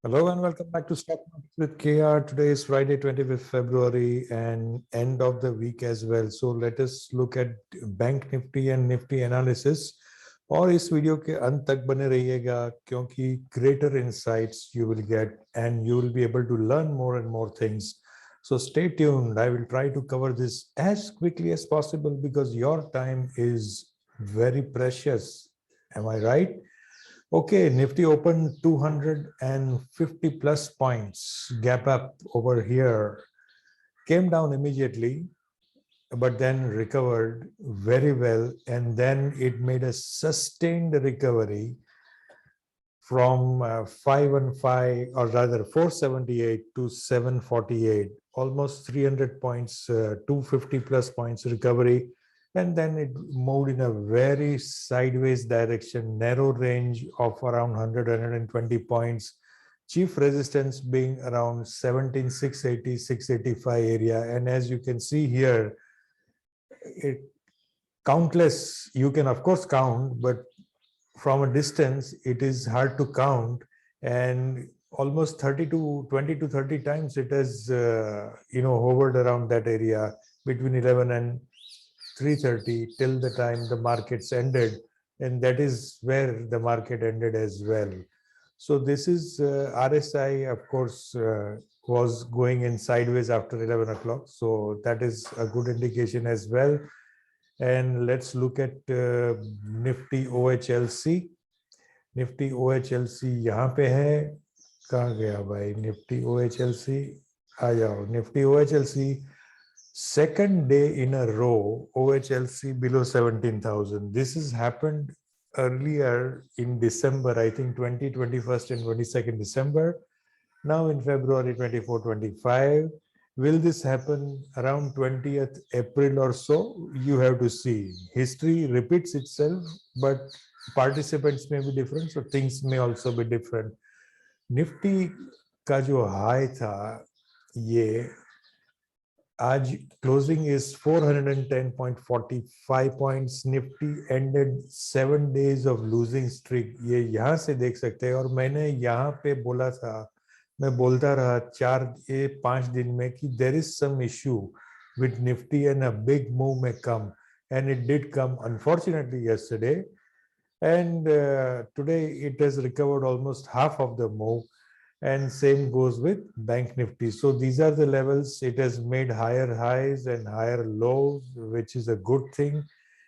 Hello and welcome back to Stock Market with KR. Today is Friday, 25th February and end of the week as well. So let us look at Bank Nifty and Nifty analysis. और इस video के अंत तक बने रहिएगा क्योंकि greater insights you will get and you will be able to learn more and more things. So stay tuned. I will try to cover this as quickly as possible because your time is very precious. Am I right? Okay, Nifty opened 250 plus points, gap up over here, came down immediately, but then recovered very well. And then it made a sustained recovery from 515 or rather 478 to 748, almost 300 points, 250 plus points recovery. And then it moved in a very sideways direction, narrow range of around 100, 120 points. Chief resistance being around 17,680, 685 area. And as you can see here, it countless, you can of course count, but from a distance, it is hard to count, and almost 30 to 20 to 30 times it has, hovered around that area between 11 and 3:30 till the time the markets ended, and that is where the market ended as well. So this is RSI, of course, was going in sideways after 11 o'clock. So that is a good indication as well. And let's look at Nifty OHLC. Nifty OHLC यहाँ पे है, कहाँ गया भाई Nifty OHLC? आ जाओ. Nifty OHLC second day in a row, OHLC below 17,000. This has happened earlier in December, I think 20, 21st and 22nd December. Now in February 24, 25. Will this happen around 20th April or so? You have to see. History repeats itself, but participants may be different, so things may also be different. Nifty का जो high था, ये आज closing is 410.45 points. Nifty ended 7 days of losing streak. ये यहाँ से देख सकते हैं, और मैंने यहाँ पे बोला था, मैं बोलता रहा 4-5 दिन में कि there is some issue with Nifty and a big move may come, and it did come unfortunately yesterday. And today it has recovered almost half of the move, and same goes with Bank Nifty. So these are the levels. It has made higher highs and higher lows, which is a good thing.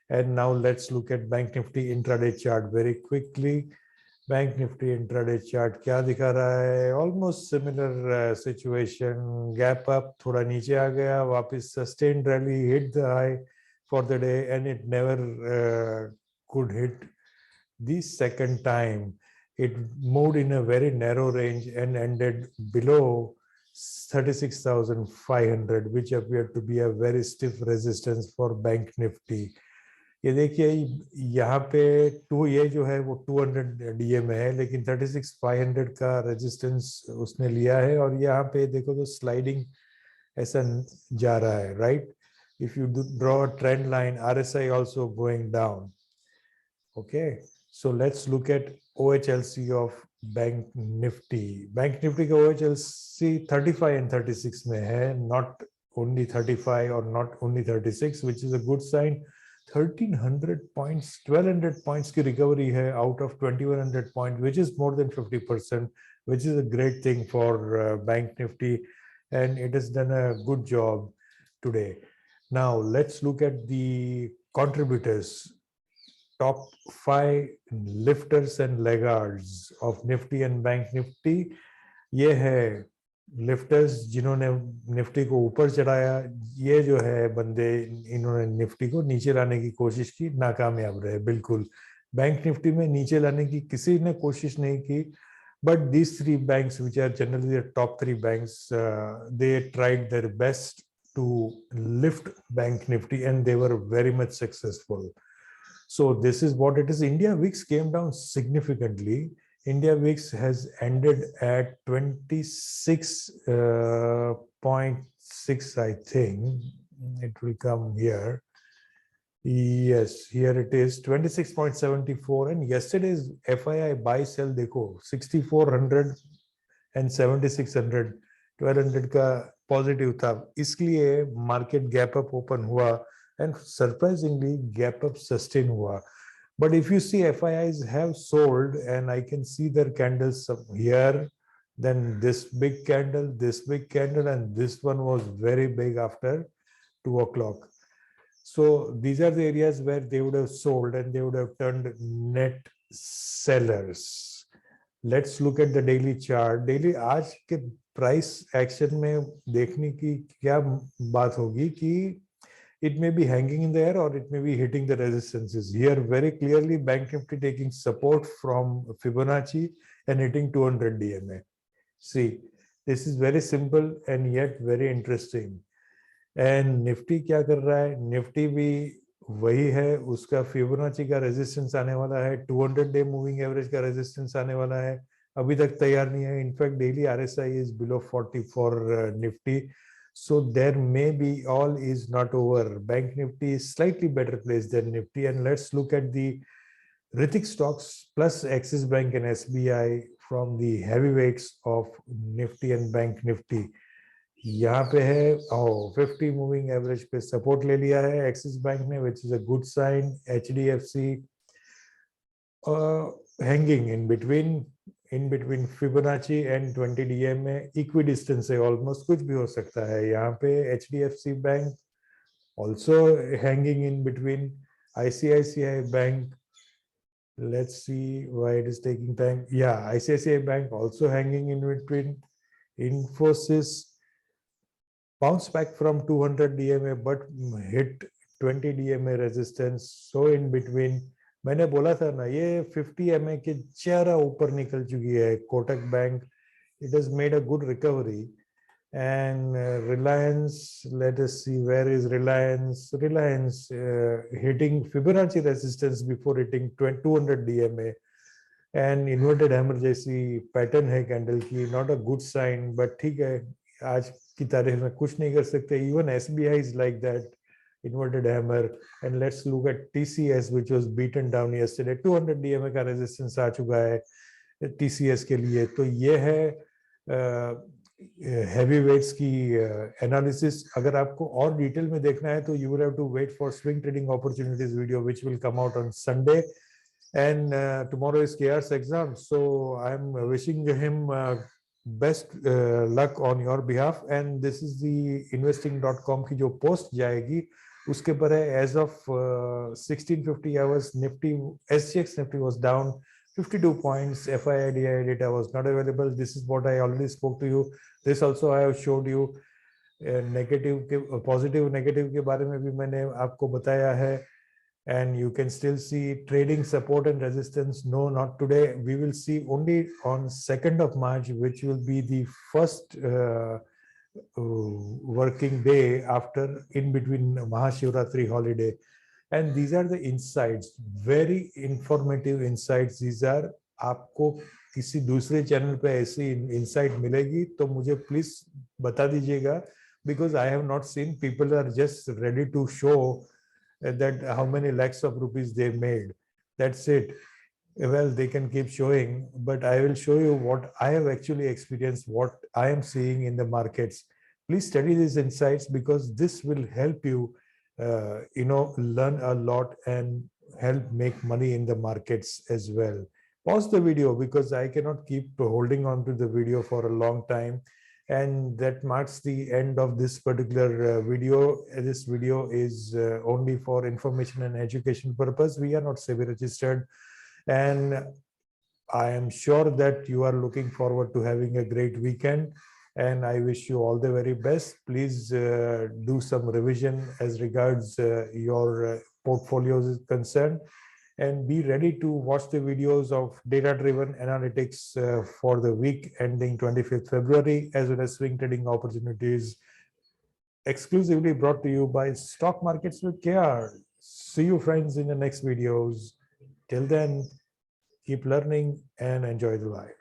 And now let's look at Bank Nifty intraday chart very quickly. Bank Nifty intraday chart क्या दिखा रहा है? Almost similar situation. Gap up, थोड़ा नीचे आ गया, वापस sustained rally, hit the high for the day, and it never could hit the second time. It moved in a very narrow range and ended below 36,500, which appeared to be a very stiff resistance for Bank Nifty. ये देखिए यहाँ पे ये जो है वो 200 DA में है, लेकिन 36,500 का रेजिस्टेंस उसने लिया है, और यहाँ पे देखो तो स्लाइडिंग ऐसा जा रहा है, right? If you draw a trend line, RSI also going down. Okay, so let's look at OHLC of Bank Nifty. Bank Nifty का OHLC 35 and 36 में है, not only 35 or not only 36, which is a good sign. 1300 points, 1200 points की recovery है out of 2100 points, which is more than 50%, which is a great thing for Bank Nifty, and it has done a good job today. Now let's look at the contributors. Top 5 lifters and laggards of Nifty and Bank Nifty. ये है lifters जिन्होंने Nifty को ऊपर चढ़ाया. ये जो है बंदे, इन्होंने निफ्टी को नीचे लाने की कोशिश की, नाकामयाब रहे बिल्कुल. बैंक निफ्टी में नीचे लाने की किसी ने कोशिश नहीं की, but these 3 banks, which are generally the top 3 banks, they tried their best to lift Bank Nifty, and they were very much successful. So this is what it is. India VIX came down significantly. India VIX has ended at 26.6, I think. It will come here. Yes, here it is, 26.74. And yesterday's FII buy sell, dekho, 6,400 and 7600 1200 का positive था, इसलिए market gap up open हुआ and surprisingly gap up sustain हुआ. But if you see FIIs have sold and I can see their candles here, then this big candle and this one was very big after 2 o'clock. So these are the areas where they would have sold and they would have turned net sellers. Let's look at the daily chart. Daily आज के price action में देखने की क्या बात होगी कि it may be hanging in the air or it may be hitting the resistances. Here very clearly Bank Nifty taking support from Fibonacci and hitting 200 DMA. See, this is very simple and yet very interesting. And Nifty क्या कर रहा है? Nifty भी वही है, उसका Fibonacci का resistance आने वाला है, 200 day moving average का resistance आने वाला है, अभी तक तैयार नहीं है. In fact, daily RSI is below 40 for Nifty. So there may be all is not over. Bank Nifty is slightly better placed than Nifty. And let's look at the Rithik stocks plus Axis Bank and SBI from the heavyweights of Nifty and Bank Nifty. यहाँ पे है 50 moving average पे support ले लिया है axis bank ने, which is a good sign. HDFC hanging in between Fibonacci and 20 DMA, equidistant है, almost कुछ भी हो सकता है यहाँ पे. HDFC Bank also hanging in between. ICICI Bank, let's see why it is taking time. Yeah, ICICI Bank also hanging in between. Infosys bounce back from 200 DMA but hit 20 DMA resistance. So in between, मैंने बोला था ना ये 50 MA के जरा ऊपर निकल चुकी है. Kotak bank, it has made a good recovery. And Reliance, let us see, where is Reliance? Reliance hitting Fibonacci resistance before hitting 200 DMA. And inverted hammer जैसी पैटर्न है कैंडल की, not a good sign, but ठीक है, आज की तारीख में कुछ नहीं कर सकते. Even SBI is like that, inverted hammer. And let's look at TCS, which was beaten down yesterday. 200 DMA का resistance आ चुका है TCS के लिए. तो ये है heavy weights की analysis. अगर आपको और डिटेल में देखना है तो you will have to wait for swing trading opportunities video, which will come out on Sunday. And tomorrow is KR's exam, so I'm wishing him best luck on your behalf. And this is the investing.com की जो post जाएगी उसके पर है. As of 1650 hours, Nifty, SGX Nifty was down 52 points. FII data was not available. This is what I already spoke to you. This also I have showed you. Negative के positive negative के बारे में भी मैंने आपको बताया है. And you can still see trading support and resistance. No, not today. We will see only on 2nd of March, which will be the first working day after in between Mahashivratri holiday. And these are the insights, very informative insights. These are, आपको किसी दूसरे channel पे ऐसी insight मिलेगी तो मुझे please बता दीजिएगा, because I have not seen. People are just ready to show that how many lakhs of rupees they made. That's it. Well, they can keep showing, but I will show you what I have actually experienced, what I am seeing in the markets. Please study these insights, because this will help you, learn a lot and help make money in the markets as well. Pause the video, because I cannot keep holding on to the video for a long time. And that marks the end of this particular video. This video is only for information and education purpose. We are not SEBI registered. And I am sure that you are looking forward to having a great weekend. And I wish you all the very best. Please do some revision as regards your portfolios is concerned. And be ready to watch the videos of data-driven analytics for the week ending 25th February, as well as swing trading opportunities, exclusively brought to you by Stock Markets with KR. See you friends in the next videos. Till then, keep learning and enjoy the life.